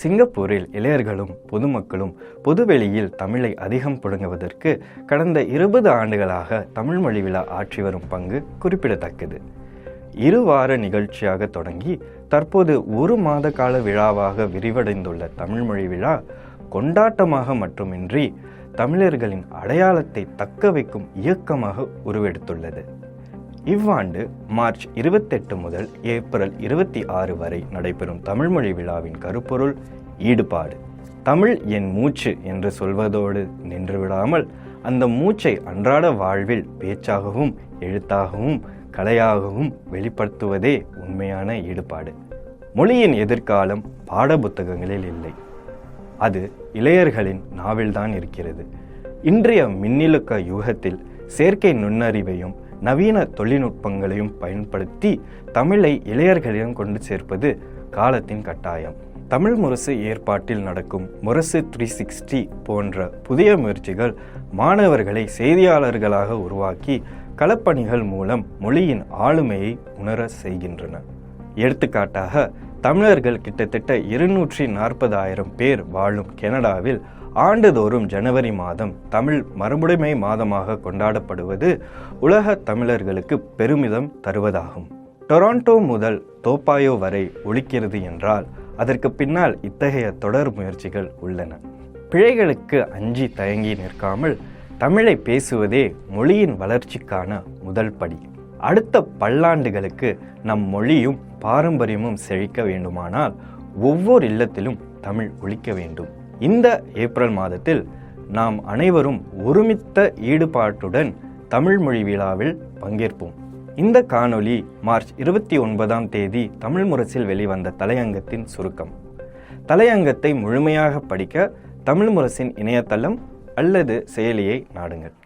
சிங்கப்பூரில் இளையர்களும் பொதுமக்களும் பொதுவெளியில் தமிழை அதிகம் புழங்குவதற்கு கடந்த 20 ஆண்டுகளாக தமிழ் மொழி விழா ஆற்றி வரும் பங்கு குறிப்பிடத்தக்கது. 2 வார நிகழ்ச்சியாக தொடங்கி தற்போது 1 மாத கால விழாவாக விரிவடைந்துள்ள தமிழ் மொழி விழா கொண்டாட்டமாக மட்டுமின்றி தமிழர்களின் அடையாளத்தை தக்க வைக்கும் இயக்கமாக உருவெடுத்துள்ளது. இவ்வாண்டு மார்ச் 28 முதல் ஏப்ரல் 26 வரை நடைபெறும் தமிழ்மொழி விழாவின் கருப்பொருள் ஈடுபாடு. தமிழ் என் மூச்சு என்று சொல்வதோடு நின்றுவிடாமல் அந்த மூச்சை அன்றாட வாழ்வில் பேச்சாகவும் எழுத்தாகவும் கலையாகவும் வெளிப்படுத்துவதே உண்மையான ஈடுபாடு. மொழியின் எதிர்காலம் பாட புத்தகங்களில் இல்லை, அது இளையர்களின் நாவில்தான் இருக்கிறது. இன்றைய மின்னிலக்க யுகத்தில் செயற்கை நுண்ணறிவையும் நவீன தொழில்நுட்பங்களையும் பயன்படுத்தி தமிழை இளையர்களிடம் கொண்டு சேர்ப்பது காலத்தின் கட்டாயம். தமிழ் முரசு ஏற்பாட்டில் நடக்கும் முரசு 360 போன்ற புதிய முயற்சிகள் மாணவர்களை செய்தியாளர்களாக உருவாக்கி களப்பணிகள் மூலம் மொழியின் ஆளுமையை உணர செய்கின்றன. எடுத்துக்காட்டாக தமிழர்கள் கிட்டத்தட்ட 240,000 பேர் வாழும் கனடாவில் ஆண்டுதோறும் ஜனவரி மாதம் தமிழ் மரபுடைமை மாதமாக கொண்டாடப்படுவது உலக தமிழர்களுக்கு பெருமிதம் தருவதாகும். டொராண்டோ முதல் தோப்பாயோ வரை ஒலிக்கிறது என்றால் அதற்கு பின்னால் இத்தகைய தொடர் முயற்சிகள் உள்ளன. பிழைகளுக்கு அஞ்சி தயங்கி நிற்காமல் தமிழை பேசுவதே மொழியின் வளர்ச்சிக்கான முதல் படி. அடுத்த பல்லாண்டுகளுக்கு நம் மொழியும் பாரம்பரியமும் செழிக்க வேண்டுமானால் ஒவ்வொரு இல்லத்திலும் தமிழ் ஒலிக்க வேண்டும். இந்த ஏப்ரல் மாதத்தில் நாம் அனைவரும் ஒருமித்த ஈடுபாட்டுடன் தமிழ் மொழி விழாவில் பங்கேற்போம். இந்த காணொளி மார்ச் 29ஆம் தேதி தமிழ் முரசில் வெளிவந்த தலையங்கத்தின் சுருக்கம். தலையங்கத்தை முழுமையாக படிக்க தமிழ் முரசின் இணையதளம் அல்லது செயலியை நாடுங்கள்.